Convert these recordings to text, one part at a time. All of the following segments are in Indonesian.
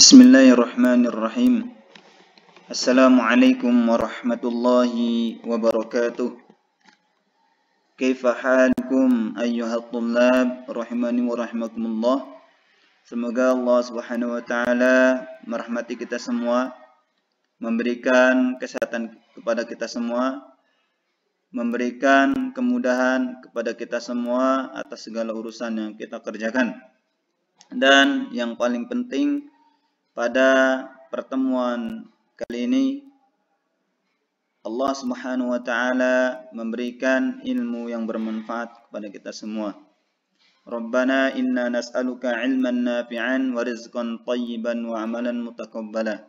Bismillahirrahmanirrahim. Assalamualaikum warahmatullahi wabarakatuh. Kaifa halukum ayyuhat thullab rahimani wa rahimakumullah. Semoga Allah Subhanahu wa taala merahmati kita semua, memberikan kesehatan kepada kita semua, memberikan kemudahan kepada kita semua atas segala urusan yang kita kerjakan. Dan yang paling penting, pada pertemuan kali ini Allah Subhanahu wa taala memberikan ilmu yang bermanfaat kepada kita semua. Rabbana inna nas'aluka ilman nafi'an wa rizqan thayyiban wa amalan mutaqabbala.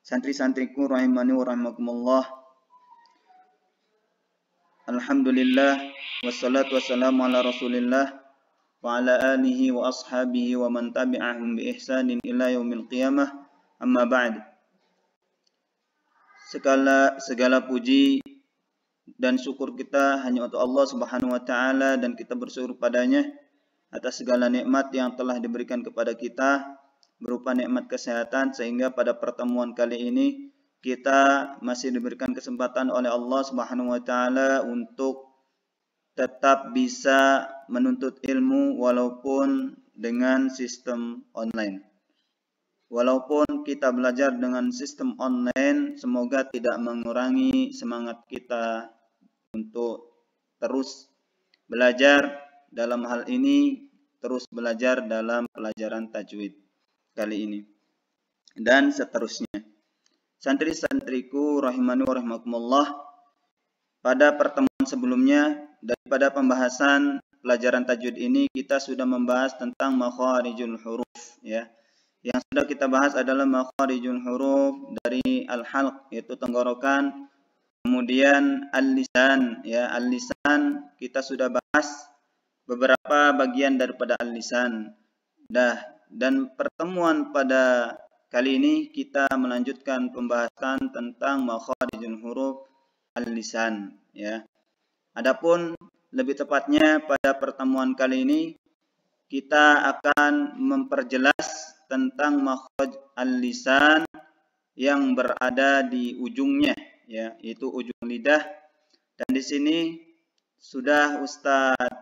Santri-santriku rahimani wa rahimakumullah. Alhamdulillah wassalatu wassalamu ala Rasulillah wa ala alihi wa ashabihi wa man tabi'ahum bi ihsanin ila yaumil qiyamah. Amma ba'd. Segala puji dan syukur kita hanya untuk Allah Subhanahu wa taala, dan kita bersyukur padanya atas segala nikmat yang telah diberikan kepada kita berupa nikmat kesehatan, sehingga pada pertemuan kali ini kita masih diberikan kesempatan oleh Allah Subhanahu wa taala untuk tetap bisa menuntut ilmu walaupun dengan sistem online. Walaupun kita belajar dengan sistem online, semoga tidak mengurangi semangat kita untuk terus belajar dalam hal ini, terus belajar dalam pelajaran tajwid kali ini dan seterusnya. Santri-santriku rahimani wa rahimakumullah, pada pertemuan sebelumnya daripada pembahasan pelajaran tajwid ini kita sudah membahas tentang makharijul huruf, ya. Yang sudah kita bahas adalah makharijul huruf dari al-halq, yaitu tenggorokan, kemudian al-lisan, ya, al-lisan kita sudah bahas beberapa bagian daripada al-lisan. Dan pertemuan pada kali ini kita melanjutkan pembahasan tentang makharijul huruf al-lisan, ya. Adapun lebih tepatnya pada pertemuan kali ini kita akan memperjelas tentang makhraj al-lisan yang berada di ujungnya, ya, yaitu ujung lidah. Dan di sini sudah Ustadz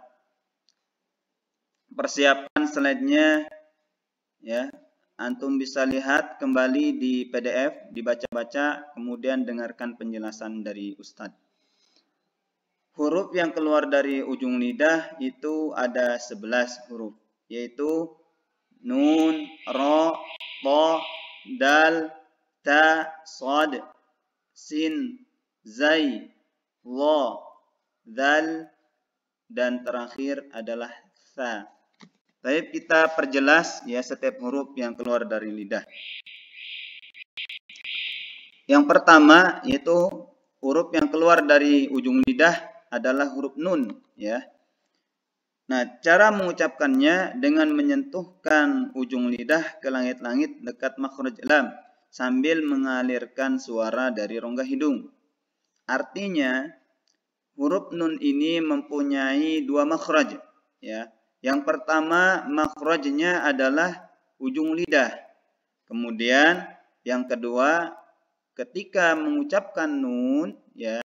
persiapkan slide-nya, ya. Antum bisa lihat kembali di PDF, dibaca-baca, kemudian dengarkan penjelasan dari Ustadz. Huruf yang keluar dari ujung lidah itu ada 11 huruf, yaitu nun, ra, ta, dal, ta, sad, sin, zai, la, dal, dan terakhir adalah tha. Baik, kita perjelas, ya, setiap huruf yang keluar dari lidah. Yang pertama yaitu huruf yang keluar dari ujung lidah adalah huruf nun, ya. Nah, cara mengucapkannya dengan menyentuhkan ujung lidah ke langit-langit dekat makhraj lam sambil mengalirkan suara dari rongga hidung. Artinya huruf nun ini mempunyai dua makhraj, ya. Yang pertama makhrajnya adalah ujung lidah. Kemudian yang kedua, ketika mengucapkan nun, ya,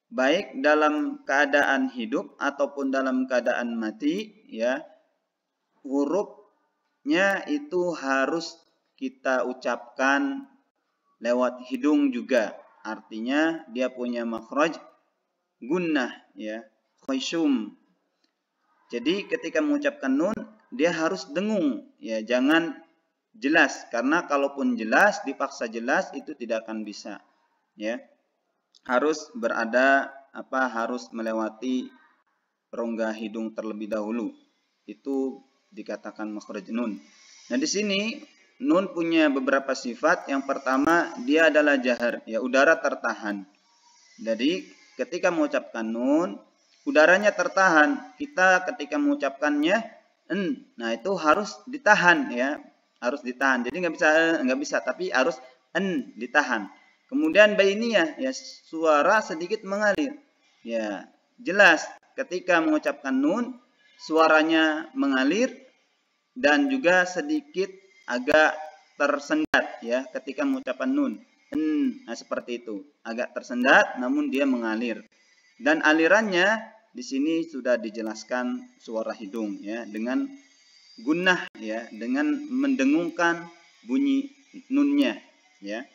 baik dalam keadaan hidup ataupun dalam keadaan mati, ya, hurufnya itu harus kita ucapkan lewat hidung juga. Artinya dia punya makhraj gunnah, ya, khaysum. Jadi ketika mengucapkan nun dia harus dengung, ya, jangan jelas, karena kalaupun jelas dipaksa jelas itu tidak akan bisa, ya. Harus harus melewati rongga hidung terlebih dahulu. Itu dikatakan makhraj nun. Nah, di sini nun punya beberapa sifat. Yang pertama, dia adalah jahar, ya, udara tertahan. Jadi ketika mengucapkan nun, udaranya tertahan. Kita ketika mengucapkannya nah itu harus ditahan, ya. Harus ditahan. Jadi nggak bisa, tapi harus ditahan. Kemudian bainiyah, ya, suara sedikit mengalir. Ya, jelas ketika mengucapkan nun suaranya mengalir dan juga sedikit agak tersendat ya ketika mengucapkan nun. Nah, seperti itu. Agak tersendat namun dia mengalir. Dan alirannya di sini sudah dijelaskan suara hidung ya dengan gunnah ya, dengan mendengungkan bunyi nunnya ya.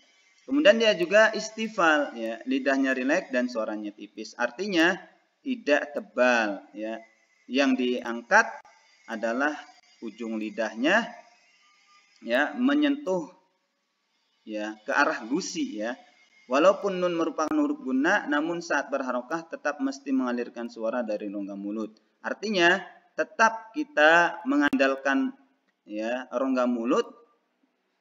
Kemudian dia juga istifal ya, lidahnya rileks dan suaranya tipis. Artinya tidak tebal ya. Yang diangkat adalah ujung lidahnya ya menyentuh ya ke arah gusi ya. Walaupun nun merupakan huruf gunnah, namun saat berharokah tetap mesti mengalirkan suara dari rongga mulut. Artinya tetap kita mengandalkan ya rongga mulut,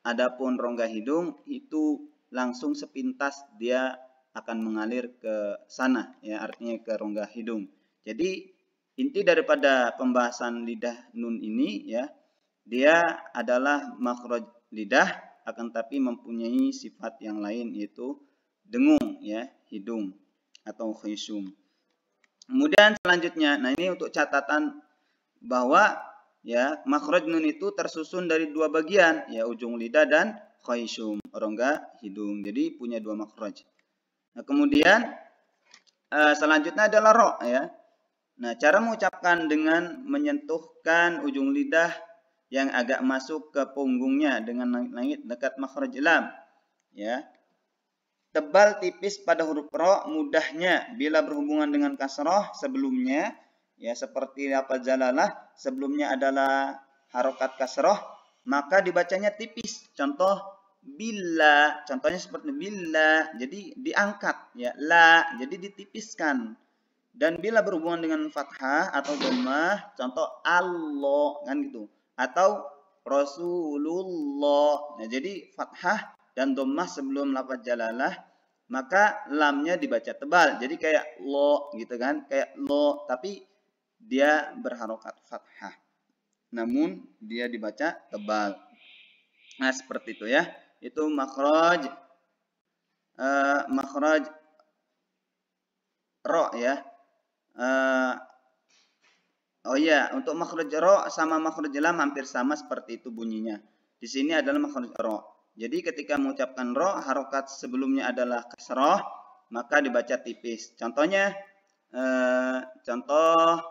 adapun rongga hidung itu langsung sepintas dia akan mengalir ke sana ya, artinya ke rongga hidung. Jadi inti daripada pembahasan lidah nun ini ya, dia adalah makhraj lidah akan tapi mempunyai sifat yang lain yaitu dengung ya, hidung atau khisum. Kemudian selanjutnya, nah ini untuk catatan bahwa ya makhraj nun itu tersusun dari dua bagian ya, ujung lidah dan khisum, rongga hidung. Jadi punya dua makhraj. Nah, kemudian selanjutnya adalah ro ya. Nah, cara mengucapkan dengan menyentuhkan ujung lidah yang agak masuk ke punggungnya dengan langit dekat makhraj lam ya. Tebal tipis pada huruf ro, mudahnya bila berhubungan dengan kasroh sebelumnya ya, seperti lafaz jalalah sebelumnya adalah harokat kasroh, maka dibacanya tipis. Contoh bila, contohnya seperti bila, jadi diangkat ya, la jadi ditipiskan. Dan bila berhubungan dengan fathah atau dhammah, contoh Allah kan gitu, atau Rasulullah. Nah, jadi fathah dan dhammah sebelum lafaz jalalah, maka lamnya dibaca tebal. Jadi kayak lo gitu kan, kayak lo tapi dia berharokat fathah. Namun dia dibaca tebal. Nah, seperti itu ya. Itu makhraj ro ya. Oh iya, untuk makhraj ro sama makhraj lam hampir sama seperti itu bunyinya. Di sini adalah makhraj ro. Jadi ketika mengucapkan ro, harokat sebelumnya adalah kasroh, maka dibaca tipis. Contohnya, contoh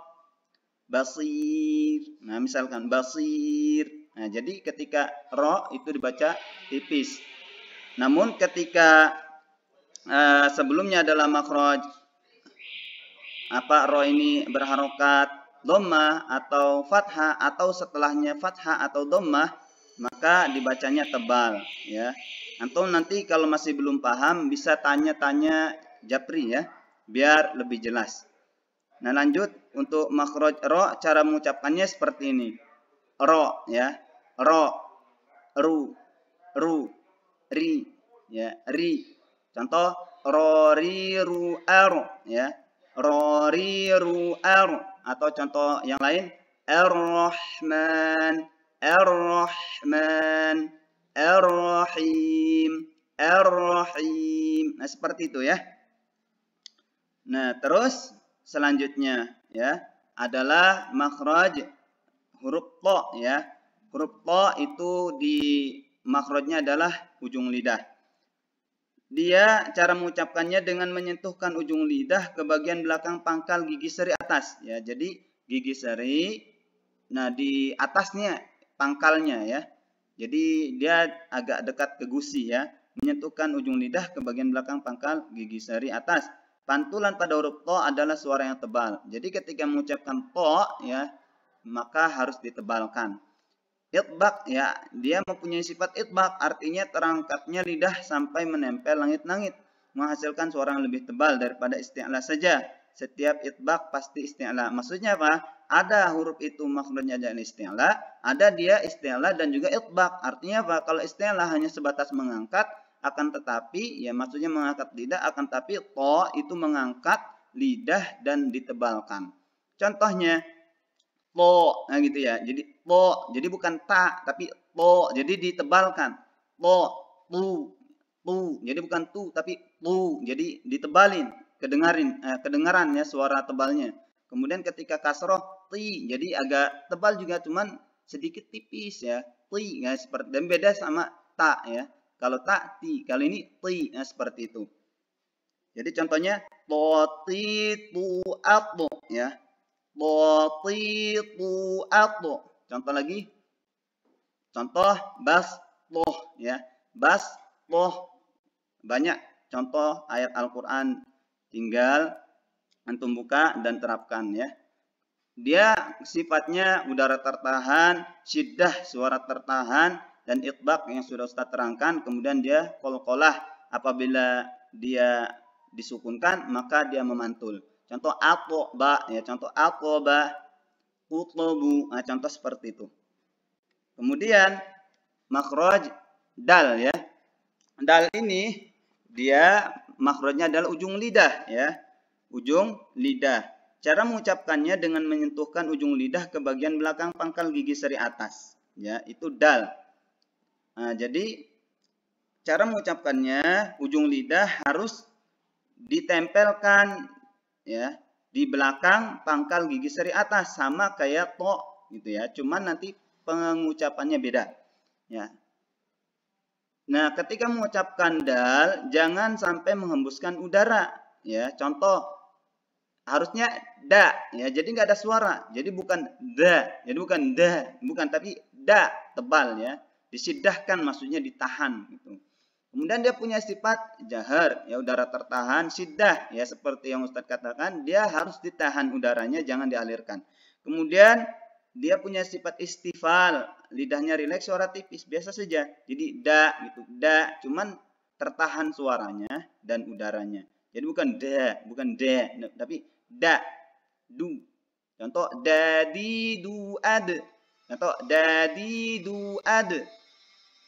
basir. Nah, misalkan basir. Nah, jadi ketika ro itu dibaca tipis. Namun ketika sebelumnya adalah makhraj ro ini berharokat dhammah atau fathah atau setelahnya fathah atau dhammah, maka dibacanya tebal ya. Antum nanti kalau masih belum paham bisa tanya-tanya Japri ya, biar lebih jelas. Nah, lanjut untuk makhraj ro, cara mengucapkannya seperti ini. Ro ya, ro, ru, ri ya, ri. Contoh ro ri ru ar ya. Ro-ri ru-ar, atau contoh yang lain Ar-Rahman, Ar-Rahman, Ar-Rahim, Ar-Rahim. Nah, seperti itu ya. Nah, terus selanjutnya ya adalah makhraj huruf to ya. Huruf to itu di makhrajnya adalah ujung lidah. Dia cara mengucapkannya dengan menyentuhkan ujung lidah ke bagian belakang pangkal gigi seri atas ya. Jadi gigi seri, nah di atasnya pangkalnya ya. Jadi dia agak dekat ke gusi ya. Menyentuhkan ujung lidah ke bagian belakang pangkal gigi seri atas. Pantulan pada huruf to adalah suara yang tebal. Jadi ketika mengucapkan to ya, maka harus ditebalkan. Itbaq ya, dia mempunyai sifat itbaq, artinya terangkatnya lidah sampai menempel langit-langit, menghasilkan suara yang lebih tebal daripada isti'la saja. Setiap itbaq pasti isti'la. Maksudnya apa? Ada huruf itu makhrajnya adalah isti'la, ada dia isti'la dan juga itbaq. Artinya apa? Kalau isti'la hanya sebatas mengangkat, akan tetapi ya maksudnya mengangkat lidah, akan tapi to itu mengangkat lidah dan ditebalkan. Contohnya lo, nah gitu ya. Jadi lo, jadi bukan ta tapi lo, jadi ditebalkan. Lo, tu, jadi bukan tu tapi tu, jadi ditebalin, kedengaran ya suara tebalnya. Kemudian ketika kasroh ti, jadi agak tebal juga cuman sedikit tipis ya. Ti ya seperti, dan beda sama ta ya. Kalau ta ti, kalau ini ti, nah seperti itu. Jadi contohnya tu atlu ya. tu atlu. Contoh lagi. Contoh basloh ya. Basloh. Banyak contoh ayat Al-Qur'an, tinggal antum buka dan terapkan ya. Dia sifatnya udara tertahan, syiddah suara tertahan, dan itbaq yang sudah Ustaz terangkan. Kemudian dia qalqalah, apabila dia disukunkan maka dia memantul. Contoh aqba ya, contoh aqba, utlubu, nah, contoh seperti itu. Kemudian makhraj dal ya. Dal ini dia makhrajnya adalah ujung lidah ya. Ujung lidah. Cara mengucapkannya dengan menyentuhkan ujung lidah ke bagian belakang pangkal gigi seri atas. Ya, itu dal. Nah, jadi cara mengucapkannya, ujung lidah harus ditempelkan ya di belakang pangkal gigi seri atas, sama kayak to gitu ya. Cuman nanti pengucapannya beda. Ya. Nah, ketika mengucapkan dal, jangan sampai menghembuskan udara. Ya, contoh harusnya da ya, jadi nggak ada suara, jadi bukan da, jadi bukan da, bukan, tapi da tebal ya, disidahkan maksudnya ditahan gitu. Kemudian dia punya sifat jahar ya, udara tertahan, siddah ya, seperti yang Ustadz katakan, dia harus ditahan udaranya, jangan dialirkan. Kemudian dia punya sifat istifal, lidahnya rileks, suara tipis biasa saja, jadi da gitu, da, cuman tertahan suaranya dan udaranya. Jadi bukan da, bukan da, tapi da, du. Contoh dadi du ad. Contoh dadi du ad.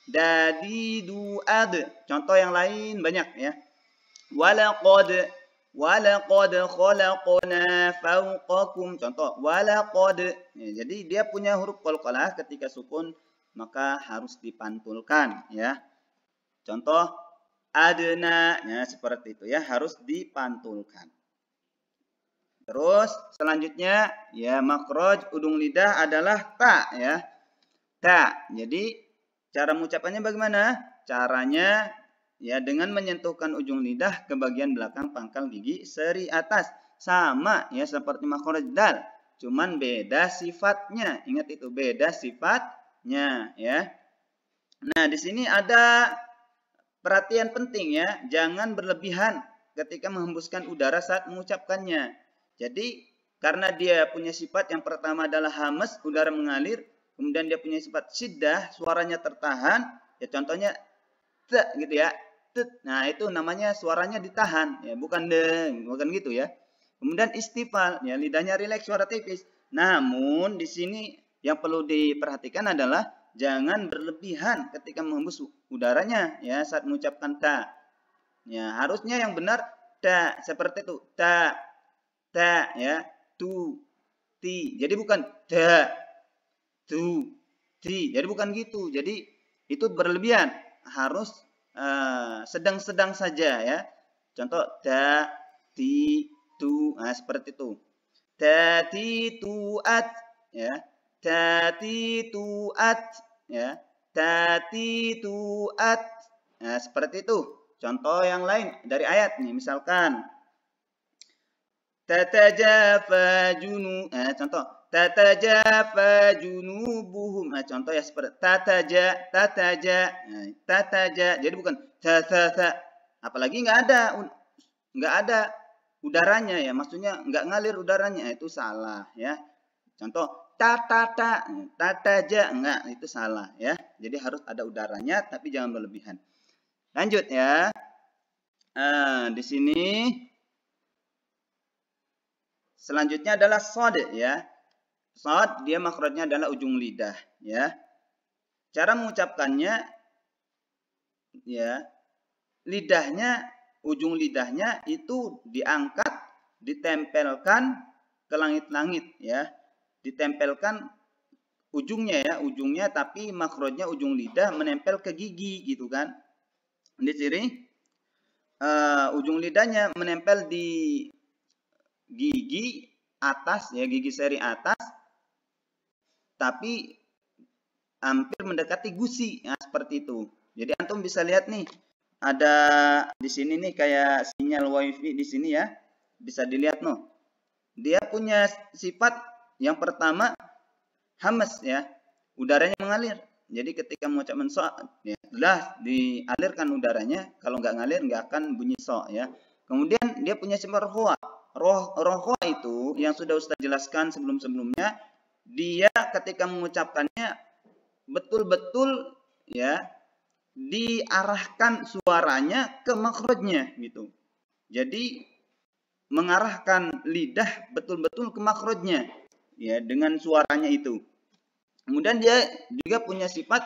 Dadi du ad. Contoh yang lain banyak ya. Walaqad khalaqna fawqakum. Contoh walaqad. Ya, jadi dia punya huruf qalqalah, ketika sukun maka harus dipantulkan ya. Contoh adna, ya seperti itu ya, harus dipantulkan. Terus selanjutnya ya, makhraj ujung lidah adalah ta ya. Ta. Jadi cara mengucapannya bagaimana? Caranya ya dengan menyentuhkan ujung lidah ke bagian belakang pangkal gigi seri atas. Sama ya seperti makhraj dal, cuman beda sifatnya. Ingat itu, beda sifatnya ya. Nah, di sini ada perhatian penting ya, jangan berlebihan ketika menghembuskan udara saat mengucapkannya. Jadi, karena dia punya sifat yang pertama adalah hamas, udara mengalir, kemudian dia punya sifat syiddah, suaranya tertahan, ya contohnya t gitu ya. T. Nah, itu namanya suaranya ditahan, ya bukan deng, bukan gitu ya. Kemudian istifal, ya lidahnya rileks, suara tipis. Namun di sini yang perlu diperhatikan adalah jangan berlebihan ketika menghembus udaranya ya saat mengucapkan ta. Ya, harusnya yang benar ta, seperti itu. Ta, ta ya, tu, ti. Jadi bukan ta, tu, ti. Jadi bukan gitu. Jadi itu berlebihan. Harus sedang-sedang saja ya. Contoh ta, ti, tu. Nah, seperti itu. Ta, ti, tu, at ya. Tati tuat ya, tati tuat. Nah, seperti itu. Contoh yang lain dari ayat nih, misalkan tatajafa junu, contoh tatajafa junubuhum. Nah, contoh ya seperti tataja, tataja. Jadi bukan tatata. Apalagi nggak ada udaranya ya, maksudnya nggak ngalir udaranya, itu salah ya. Contoh tataja, enggak, itu salah ya. Jadi harus ada udaranya tapi jangan berlebihan. Lanjut ya. Di sini selanjutnya adalah shad ya. Shad dia makhrajnya adalah ujung lidah ya. Cara mengucapkannya ya, lidahnya, ujung lidahnya itu diangkat, ditempelkan ke langit-langit ya. Ditempelkan ujungnya ya, ujungnya, tapi makhrajnya ujung lidah menempel ke gigi gitu kan. Di sini ujung lidahnya menempel di gigi atas ya, gigi seri atas, tapi hampir mendekati gusi. Nah, seperti itu. Jadi antum bisa lihat nih, ada di sini nih kayak sinyal wifi di sini ya. Bisa dilihat noh. Dia punya sifat yang pertama hamas ya. Udaranya mengalir. Jadi ketika mengucapkan so, ya jelas dialirkan udaranya. Kalau nggak ngalir nggak akan bunyi so ya. Kemudian dia punya sifat rohwa. Rohwa itu yang sudah Ustaz jelaskan sebelum-sebelumnya. Dia ketika mengucapkannya betul-betul ya diarahkan suaranya ke makhrajnya gitu. Jadi mengarahkan lidah betul-betul ke makhrajnya ya dengan suaranya itu. Kemudian dia juga punya sifat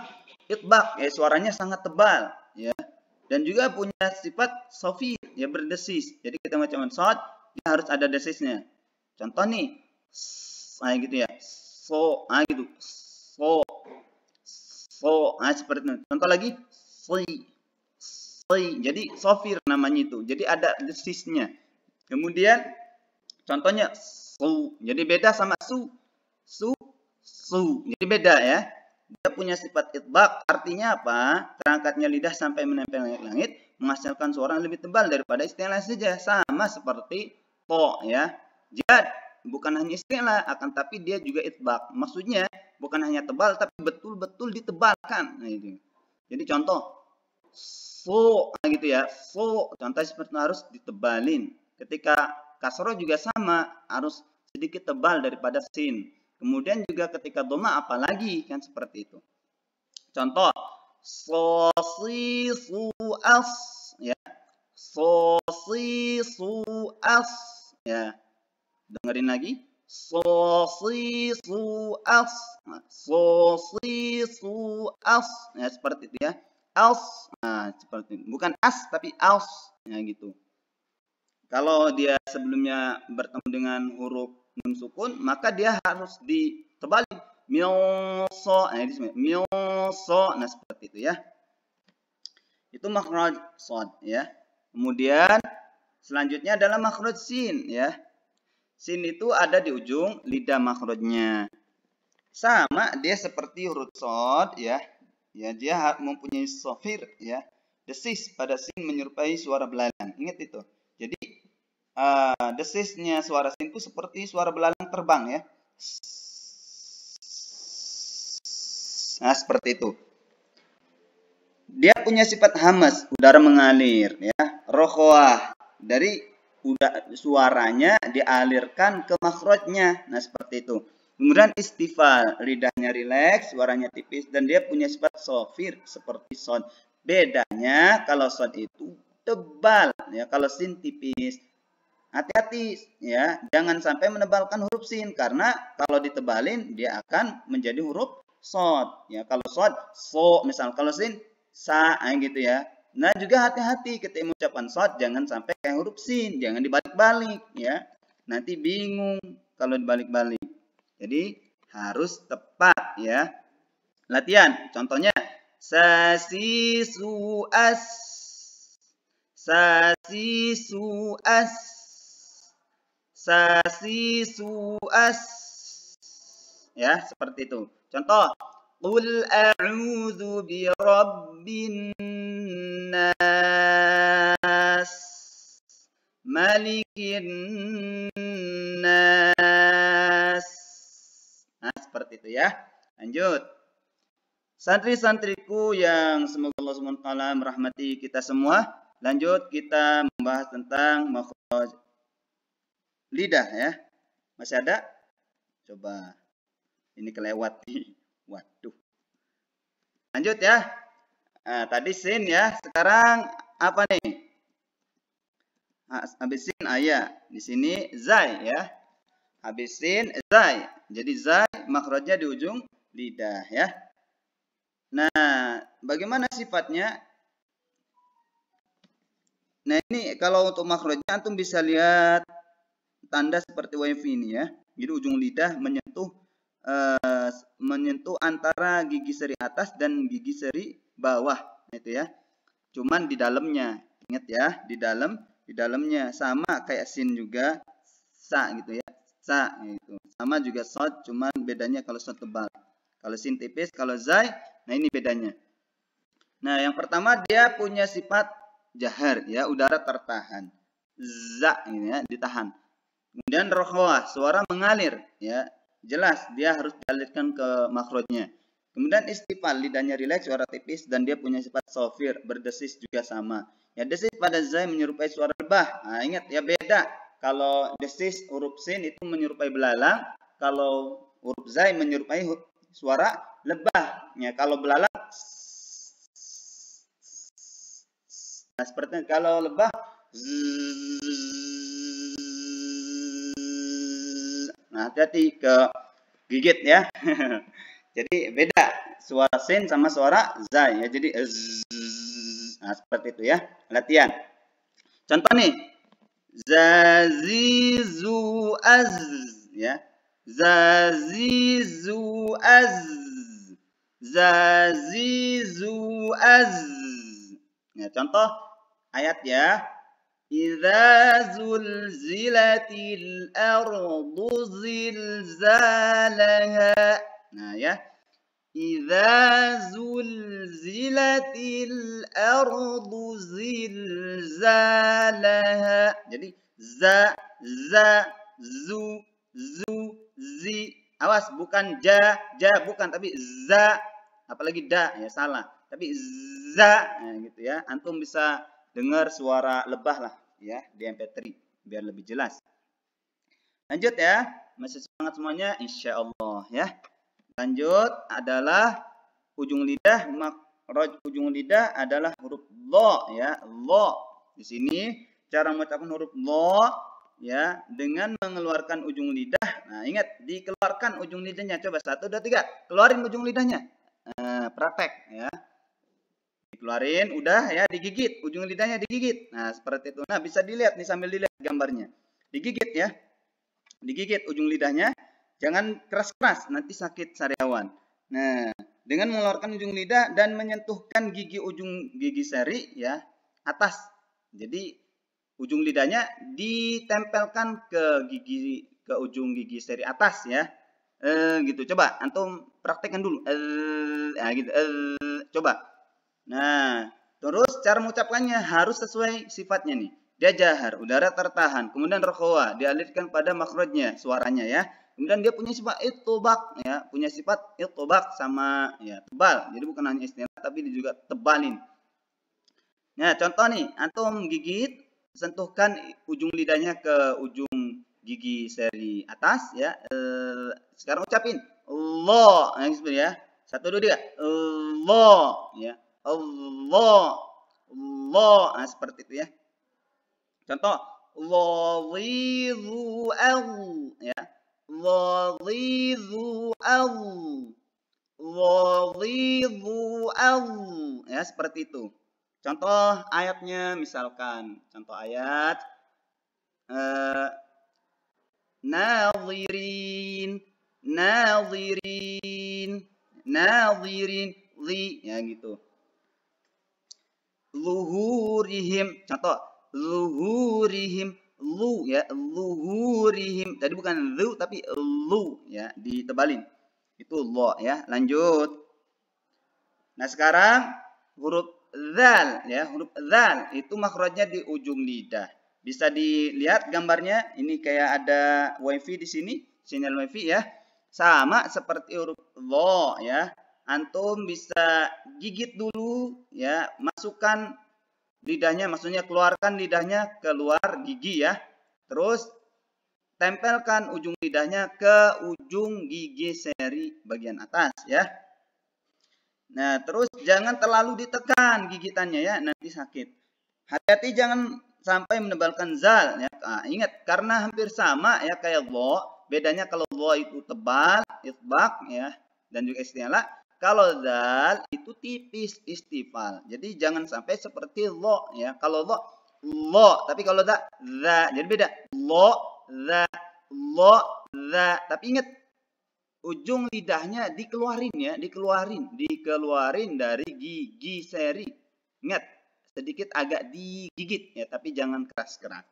itbaq ya, suaranya sangat tebal ya. Dan juga punya sifat sofir ya, berdesis. Jadi kita macam shad dia harus ada desisnya. Contoh nih, gitu ya. So, gitu. So, seperti itu. Contoh lagi, jadi sofir namanya itu. Jadi ada desisnya. Kemudian contohnya su. Jadi beda sama su. Jadi beda ya. Dia punya sifat itbaq. Artinya apa? Terangkatnya lidah sampai menempel langit menghasilkan suara yang lebih tebal daripada istilah saja. Sama seperti to ya. Jad bukan hanya istilah, akan tapi dia juga itbaq. Maksudnya bukan hanya tebal, tapi betul-betul ditebalkan. Nah, itu. Jadi contoh, so, gitu ya. So, contoh seperti itu harus ditebalin. Ketika kasroh juga sama, harus sedikit tebal daripada sin. Kemudian juga ketika doma apalagi kan seperti itu. Contoh, so, si, su, as, ya. So, si, su, as, ya. Dengerin lagi. So, si, su, as. So, si, su, as. Ya, seperti itu ya. As. Nah, seperti itu. Bukan as, tapi as. Ya, gitu. Kalau dia sebelumnya bertemu dengan huruf nun sukun, maka dia harus ditebalin. Myoso. Nah, ini myoso. Nah, seperti itu ya. Itu makhraj shad ya. Kemudian selanjutnya adalah makhraj sin ya. Sin itu ada di ujung lidah makhrajnya. Sama dia seperti huruf shad ya. Ya, dia mempunyai sofir ya. Desis pada sin menyerupai suara belalang. Ingat itu. Jadi desisnya suara sin itu seperti suara belalang terbang ya. Nah, seperti itu. Dia punya sifat hamas, udara mengalir ya. Rokhwah, dari suaranya dialirkan ke makhrajnya. Nah, seperti itu. Kemudian istifal, lidahnya rileks, suaranya tipis, dan dia punya sifat sofir seperti son. Bedanya kalau son itu tebal ya, kalau sin tipis. Hati-hati ya, jangan sampai menebalkan huruf sin, karena kalau ditebalin dia akan menjadi huruf sod ya. Kalau sod so misal, kalau sin sa gitu ya. Nah, juga hati-hati ketika mengucapkan sod, jangan sampai kayak huruf sin, jangan dibalik-balik ya. Nanti bingung kalau dibalik-balik. Jadi harus tepat ya. Latihan, contohnya sasi su as, sasi su as, sasi su as. Ya, seperti itu. Contoh, qul a'udzu birabbin nas, malikin nas. Nah, seperti itu ya. Lanjut. Santri-santriku yang semoga Allah SWT merahmati kita semua. Lanjut kita membahas tentang makhraj lidah ya. Masih ada? Coba. Ini kelewat nih. Waduh. Lanjut ya. Nah, tadi sin ya. Sekarang apa nih? Habis sin ayat. Di sini zai ya. Habis sin zai. Jadi zai makhrajnya di ujung lidah ya. Nah, bagaimana sifatnya? Nah, ini kalau untuk makhrajnya antum bisa lihat tanda seperti wifi ini ya. Jadi ujung lidah menyentuh antara gigi seri atas dan gigi seri bawah, itu ya. Cuman di dalamnya, ingat ya, di dalamnya sama kayak sin juga, sa gitu ya, sa gitu. Sama juga shad, cuman bedanya kalau shad tebal. Kalau sin tipis, kalau zai, nah ini bedanya. Nah, yang pertama dia punya sifat jahar, ya, udara tertahan. Za ini ya, ditahan. Kemudian rokhawah, suara mengalir, ya. Jelas dia harus dialirkan ke makhrajnya. Kemudian istifal, lidahnya rileks, suara tipis dan dia punya sifat sofir, berdesis juga sama. Ya, desis pada zai menyerupai suara lebah. Nah, ingat ya beda. Kalau desis huruf sin itu menyerupai belalang, kalau huruf zai menyerupai suara lebah. Ya, kalau belalang nah, seperti kalau lebah nah, hati-hati ke gigit ya. Jadi beda suara sin sama suara zai ya. Jadi nah, seperti itu ya. Latihan. Contoh nih. Zazizu az ya. Zazizu az. Zazizu az. Ya, contoh ayat ya. Idza zulzilatil ardu zilzalaha. Nah ya. Idza zulzilatil ardu zilzalaha. Jadi za, zu, zi. Awas, bukan ja, bukan, tapi za. Apalagi da, ya salah. Tapi za, nah, gitu ya. Antum bisa dengar suara lebah lah, ya, di MP3 biar lebih jelas. Lanjut ya, masih semangat semuanya, insya Allah ya. Lanjut adalah ujung lidah, makhraj ujung lidah adalah huruf lo ya, lo. Di sini cara mengucapkan huruf lo ya dengan mengeluarkan ujung lidah. Nah, ingat dikeluarkan ujung lidahnya. Coba 1 2 3. Keluarin ujung lidahnya. Nah, praktek ya. Dikeluarin, udah ya, digigit, ujung lidahnya digigit. Nah, seperti itu. Nah, bisa dilihat nih sambil dilihat gambarnya. Digigit ya. Digigit ujung lidahnya. Jangan keras-keras, nanti sakit sariawan. Nah, dengan mengeluarkan ujung lidah dan menyentuhkan gigi ujung gigi seri ya atas. Jadi ujung lidahnya ditempelkan ke ujung gigi seri atas ya. Gitu. Coba antum praktekkan dulu. Nah, gitu. Coba. Nah, terus cara mengucapkannya harus sesuai sifatnya nih. Dia jahar, udara tertahan. Kemudian rokhwa, dialirkan pada makhrajnya, suaranya ya. Kemudian dia punya sifat itobak ya, punya sifat itobak sama ya tebal. Jadi bukan hanya istilah tapi dia juga tebalin. Nah, contoh nih, antum gigit, sentuhkan ujung lidahnya ke ujung gigi seri atas ya. Sekarang ucapin Allah, ya. 1 2 3. Allah ya. Allah. Allah. Nah, seperti itu ya. Contoh Wadhidu al ya. Wadhidu al. Wadhidu al ya, seperti itu. Contoh ayatnya misalkan, contoh ayat nazirin, nazirin, nazirin, li ya gitu. Luhurihim, contoh luhurihim, lu ya, luhurihim. Tadi bukan lu tapi lu ya, ditebalin. Itu lo ya. Lanjut. Nah, sekarang huruf zal ya, huruf zal itu makhrajnya di ujung lidah. Bisa dilihat gambarnya, ini kayak ada wifi di sini, sinyal wifi ya. Sama seperti huruf lo ya. Antum bisa gigit dulu ya, masukkan lidahnya, maksudnya keluarkan lidahnya keluar gigi ya. Terus tempelkan ujung lidahnya ke ujung gigi seri bagian atas ya. Nah, terus jangan terlalu ditekan gigitannya ya, nanti sakit. Hati-hati jangan sampai menebalkan zal ya. Nah, ingat karena hampir sama ya kayak lo, bedanya kalau lo itu tebal, itbaq ya, dan juga istilah. Kalau zal itu tipis, istifal. Jadi jangan sampai seperti lo ya. Kalau lo, tapi kalau za. Jadi beda. Lo, za. Tapi ingat ujung lidahnya dikeluarin ya, dikeluarin dari gigi seri. Ingat, sedikit agak digigit ya, tapi jangan keras-keras.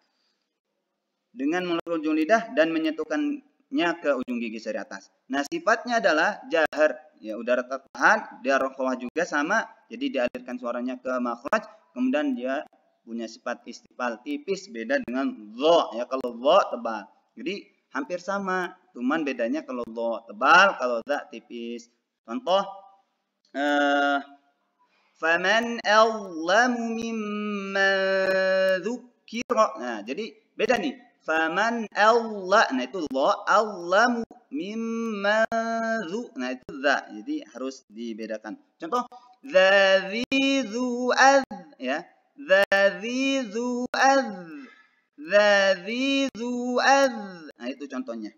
Dengan mengeluarkan ujung lidah dan menyentuhkan ujungnya ke ujung gigi seri atas. Nah, sifatnya adalah jahar, ya, udara tertahan, dia rokhwah juga sama, jadi dialirkan suaranya ke makhraj, kemudian dia punya sifat istifal tipis, beda dengan dha, ya, kalau dha tebal. Jadi hampir sama, cuman bedanya kalau dha tebal, kalau dha tipis. Contoh, faman azlamu mimman dzukira. Nah, jadi beda nih. Faman Allah, nah itu dha, azlamu mimman dzu, nah itu dza. Jadi harus dibedakan. Contoh, dzadzi dzu'adz, ya. Dzadzi dzu'adz. Dzadzi dzu'adz. Nah, itu contohnya.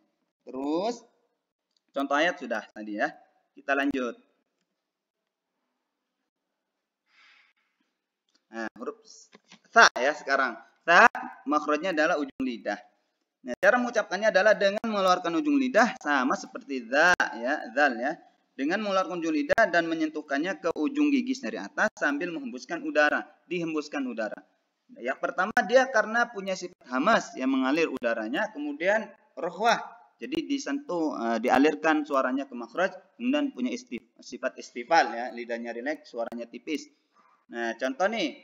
Terus contoh ayat sudah tadi ya. Kita lanjut. Nah, huruf tha ya sekarang. Tha makhrajnya adalah ujung lidah. Nah, cara mengucapkannya adalah dengan mengeluarkan ujung lidah sama seperti dza ya, dzal ya. Dengan mengeluarkan ujung lidah dan menyentuhkannya ke ujung gigi dari atas sambil menghembuskan udara, dihembuskan udara. Nah, yang pertama dia karena punya sifat hamas yang mengalir udaranya, kemudian rokhwah. Jadi disentuh, dialirkan suaranya ke makhraj, kemudian punya sifat istifal ya, lidahnya rileks, suaranya tipis. Nah, contoh nih.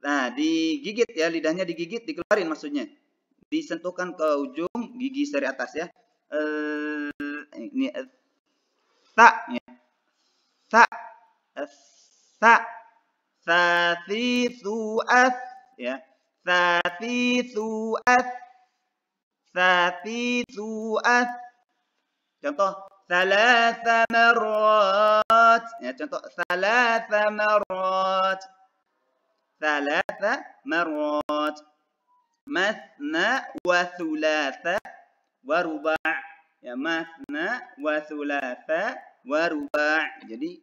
Nah, digigit ya, lidahnya digigit, dikeluarin maksudnya. Disentuhkan ke ujung gigi seri atas ya. Ini ta ya. Ta. Ta. Satithu'ath ya. Satithu'ath. Satithu'ath. Contoh, thalatha marrat. Ya, contoh, thalatha marrat. Thalatha marrat. Mathna wa thulatha wa ruba'. Ya, mathna wa thulatha wa ruba'. Jadi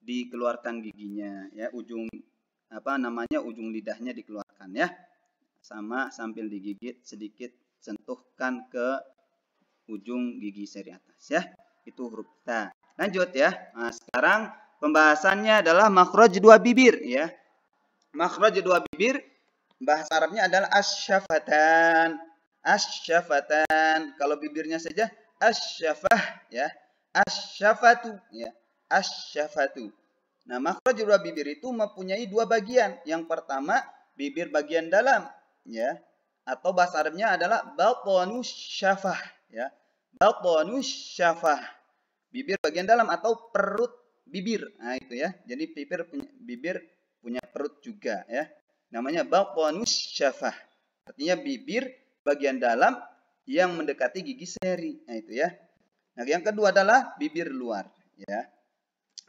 dikeluarkan giginya ya, ujung ujung lidahnya dikeluarkan ya. Sama sambil digigit sedikit, sentuhkan ke ujung gigi seri atas ya. Itu huruf ta. Lanjut ya. Nah, sekarang pembahasannya adalah makhraj dua bibir ya. Makhraj dua bibir bahasa Arabnya adalah asyafatan. Asyafatan. Kalau bibirnya saja asyafah ya. Asyafatu ya. Asyafatu. Nah, makhraj dua bibir itu mempunyai dua bagian. Yang pertama bibir bagian dalam ya. Atau bahasa Arabnya adalah batanus syafah ya. Batanus syafah. Bibir bagian dalam atau perut bibir. Nah, itu ya. Jadi bibir punya perut juga ya. Namanya batanus syafah. Artinya bibir bagian dalam yang mendekati gigi seri. Nah, itu ya. Nah, yang kedua adalah bibir luar ya.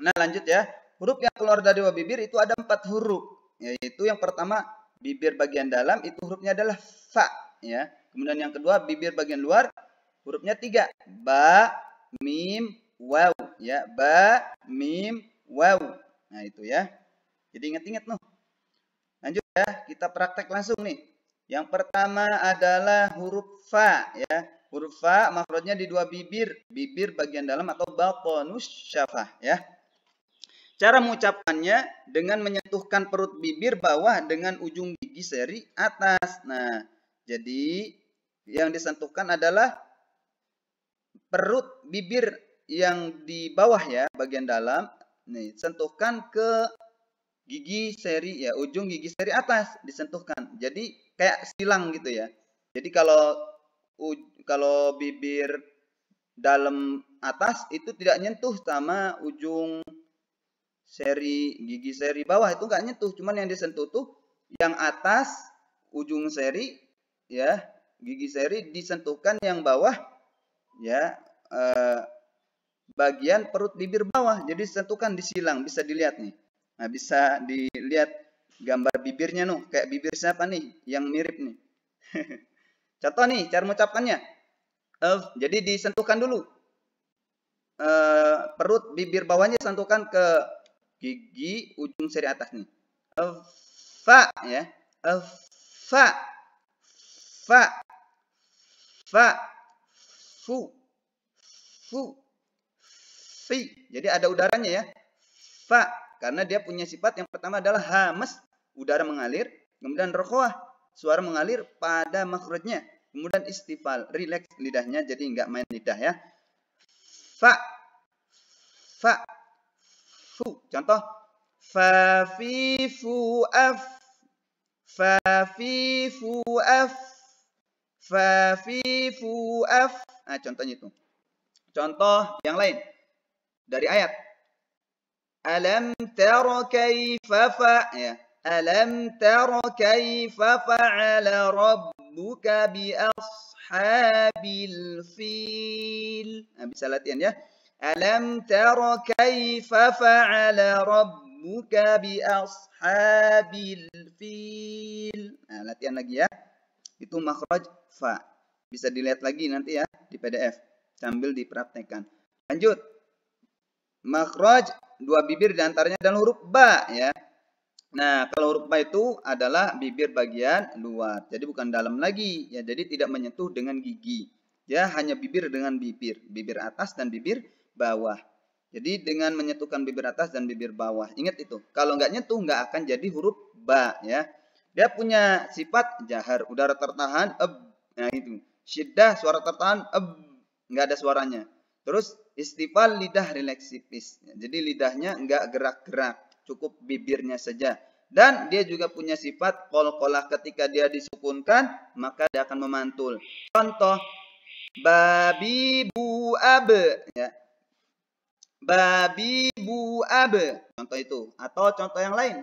Nah, lanjut ya. Huruf yang keluar dari dua bibir itu ada 4 huruf. Yaitu yang pertama bibir bagian dalam itu hurufnya adalah fa ya. Kemudian yang kedua bibir bagian luar hurufnya 3. Ba, mim, waw ya. Ba, mim, waw. Nah, itu ya. Jadi ingat-ingat noh. Lanjut ya, kita praktek langsung nih. Yang pertama adalah huruf fa ya. Huruf fa makhrajnya di dua bibir, bibir bagian dalam atau batanus syafah ya. Cara mengucapkannya dengan menyentuhkan perut bibir bawah dengan ujung gigi seri atas. Nah, jadi yang disentuhkan adalah perut bibir yang di bawah ya, bagian dalam. Nih, sentuhkan ke gigi seri ya, ujung gigi seri atas disentuhkan. Jadi kayak silang gitu ya. Jadi kalau bibir dalam atas itu tidak nyentuh sama ujung gigi seri bawah, itu enggak nyentuh, cuman yang disentuh tuh yang atas ujung seri ya, gigi seri disentuhkan yang bawah ya, bagian perut bibir bawah. Jadi disentuhkan, disilang, bisa dilihat nih. Nah, bisa dilihat gambar bibirnya nuh, kayak bibir siapa nih yang mirip nih. Contoh nih cara mengucapkannya. Jadi disentuhkan dulu. Perut bibir bawahnya sentuhkan ke gigi ujung seri atas nih. Fa ya. Fa. Fa. Fa. Fu. Fu. Fi. Jadi ada udaranya ya. Fa. Karena dia punya sifat yang pertama adalah hamas, udara mengalir. Kemudian rokhwah, suara mengalir pada makhrajnya. Kemudian istifal, rileks lidahnya jadi enggak main lidah ya. Fa, fa, fu. Contoh, fa, fi, fu, af. Fa, fi, fu, af. Fa, fi, fu, af. Nah, contohnya itu. Contoh yang lain dari ayat. Alam tara kaifa fa, ya. Alam tara kaifa fa'ala rabbuka bi ashabil fil. Nah, bisa latihan ya. Alam tara kaifa fa'ala rabbuka bi ashabil fil. Nah, latihan lagi ya. Itu makhraj fa. Bisa dilihat lagi nanti ya di PDF sambil dipraktekkan. Lanjut. Makhraj dua bibir diantaranya dan huruf ba ya. Nah, kalau huruf ba itu adalah bibir bagian luar. Jadi bukan dalam lagi ya. Jadi tidak menyentuh dengan gigi. Ya, hanya bibir dengan bibir. Bibir atas dan bibir bawah. Jadi dengan menyentuhkan bibir atas dan bibir bawah. Ingat itu. Kalau nggak nyentuh nggak akan jadi huruf ba ya. Dia punya sifat jahar, udara tertahan, nah itu. Syiddah, suara tertahan, nggak ada suaranya. Terus istifal, lidah rileks tipis. Jadi lidahnya nggak gerak-gerak. Cukup bibirnya saja. Dan dia juga punya sifat qalqalah, ketika dia disukunkan maka dia akan memantul. Contoh babi bu ab ya. Babi bu ab. Contoh itu. Atau contoh yang lain.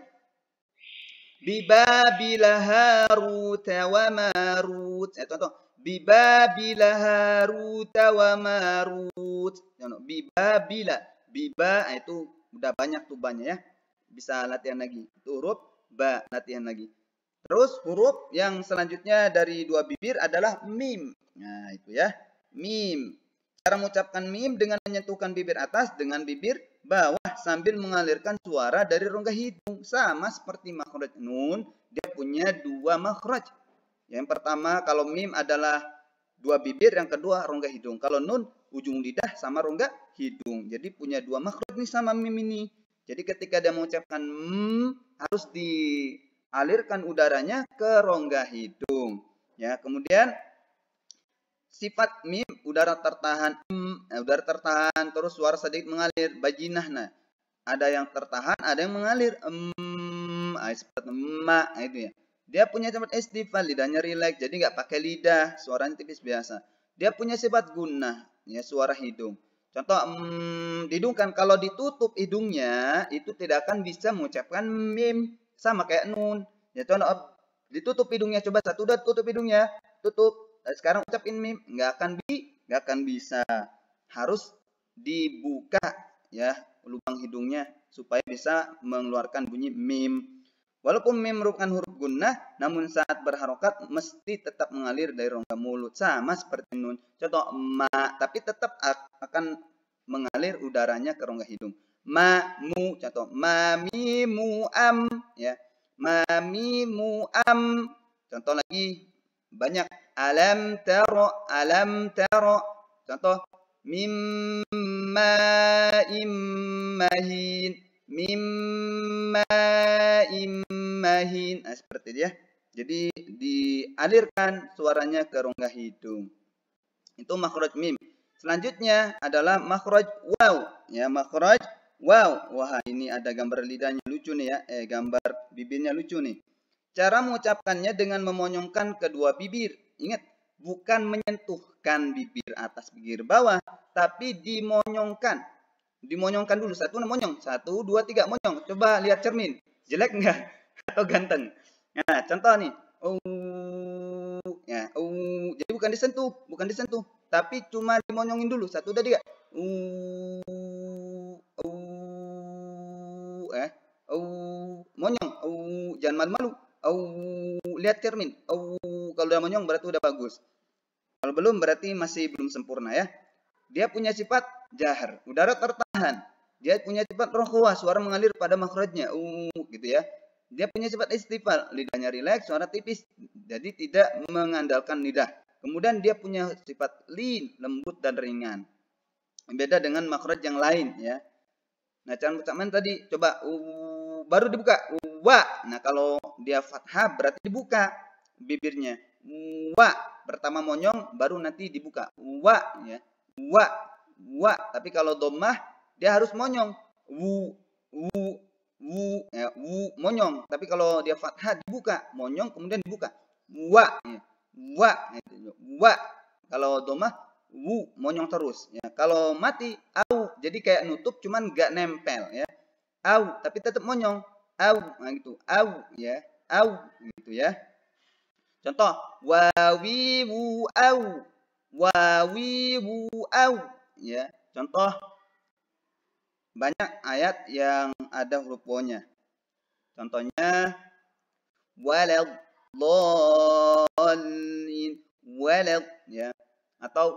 Bibabila Harut wa Marut. Contoh Bibabila Harut wa Marut. Contoh Bibabila. Biba itu udah banyak tuh banyak ya. Bisa latihan lagi. Itu huruf ba, latihan lagi. Terus huruf yang selanjutnya dari dua bibir adalah mim. Nah, itu ya. Mim. Cara mengucapkan mim dengan menyentuhkan bibir atas dengan bibir bawah sambil mengalirkan suara dari rongga hidung. Sama seperti makhraj nun, dia punya dua makhraj. Yang pertama kalau mim adalah dua bibir, yang kedua rongga hidung. Kalau nun, ujung lidah sama rongga hidung. Jadi punya dua makhraj nih sama mim ini. Jadi ketika dia mengucapkan harus dialirkan udaranya ke rongga hidung. Ya, kemudian sifat mim udara tertahan, udara tertahan, terus suara sedikit mengalir, bajinah. Nah, ada yang tertahan, ada yang mengalir, seperti ma, itu ya. Dia punya sifat istifal, lidahnya rileks, jadi nggak pakai lidah, suaranya tipis biasa. Dia punya sifat gunnah, ya suara hidung. Contoh, dihidungkan, kalau ditutup hidungnya, itu tidak akan bisa mengucapkan mim, sama kayak nun. Ya contoh, ditutup hidungnya, coba satu, udah tutup hidungnya, tutup. Sekarang ucapin mim, nggak akan bisa. Harus dibuka ya lubang hidungnya supaya bisa mengeluarkan bunyi mim. Walaupun mim merupakan huruf gunnah, namun saat berharokat mesti tetap mengalir dari rongga mulut, sama seperti nun. Contoh ma, tapi tetap akan mengalir udaranya ke rongga hidung. Ma, mu, contoh ma, mi, mu, am, ya. Ma, mi, mu, am. Contoh lagi banyak. Alam taro, alam taro. Contoh mimma immahin, mimma immahin. Nah, seperti itu ya. Jadi dialirkan suaranya ke rongga hidung. Itu makhraj mim. Selanjutnya adalah makhraj waw. Ya, makhraj waw. Wah, ini ada gambar lidahnya lucu nih ya. Gambar bibirnya lucu nih. Cara mengucapkannya dengan memonyongkan kedua bibir. Ingat, bukan menyentuhkan bibir atas bibir bawah, tapi dimonyongkan. Dimonyongkan dulu. Satu monyong. 1, 2, 3 monyong. Coba lihat cermin. Jelek enggak? Atau ganteng? Nah, contoh nih. Ya, jadi bukan disentuh, tapi cuma dimonyongin dulu. 1, 2, 3. Monyong. Jangan malu-malu. Lihat cermin. Kalau udah monyong berarti udah bagus. Kalau belum berarti masih belum sempurna ya. Dia punya sifat jahar, udara tertahan. Dia punya sifat rokhwah, suara mengalir pada makhrajnya. Gitu ya. Dia punya sifat istifal, lidahnya rileks, suara tipis. Jadi tidak mengandalkan lidah. Kemudian dia punya sifat lin, lembut dan ringan. Beda dengan makhraj yang lain ya. Nah, cara ucapan tadi coba baru dibuka wa. Nah, kalau dia fathah berarti dibuka bibirnya. Wa pertama monyong baru nanti dibuka. Wa ya. Wa. Tapi kalau dhammah dia harus monyong. Wu ya, wu monyong. Tapi kalau dia fathah dibuka, monyong kemudian dibuka. Wa ya. Wa. Kalau dhammah wu monyong terus ya. Kalau mati au jadi kayak nutup cuman enggak nempel ya. Au tapi tetap monyong. Au nah gitu. Au ya. Au gitu ya. Contoh wawi wu au. Wawi wu au ya. Contoh banyak ayat yang ada huruf wo-nya. Contohnya walad dhalin walad ya. Atau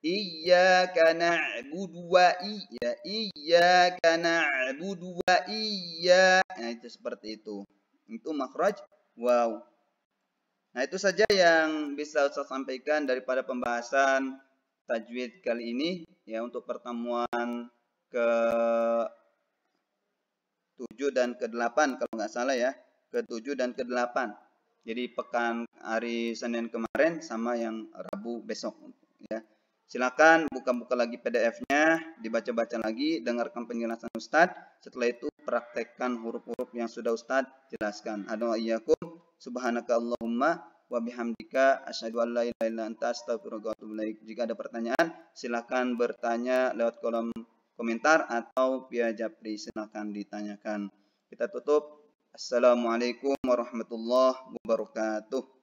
iyyaka na'budu wa iyyaka na'budu wa nah, itu seperti itu. Itu makhraj waw. Nah, itu saja yang bisa saya sampaikan daripada pembahasan tajwid kali ini ya untuk pertemuan ke-7 dan ke-8 kalau nggak salah ya, ke-7 dan ke-8. Jadi pekan hari Senin kemarin sama yang Rabu besok ya. Silakan buka-buka lagi PDF-nya, dibaca-baca lagi, dengarkan penjelasan Ustadz. Setelah itu praktekkan huruf-huruf yang sudah Ustadz jelaskan. Adu iyyakum subhanaka Allahumma wa bihamdika asyhadu an la ilaha illa anta astaghfiruka wa atubu ilaik. Jika ada pertanyaan, silakan bertanya lewat kolom komentar atau via Japri, silakan ditanyakan. Kita tutup. Assalamualaikum warahmatullahi wabarakatuh.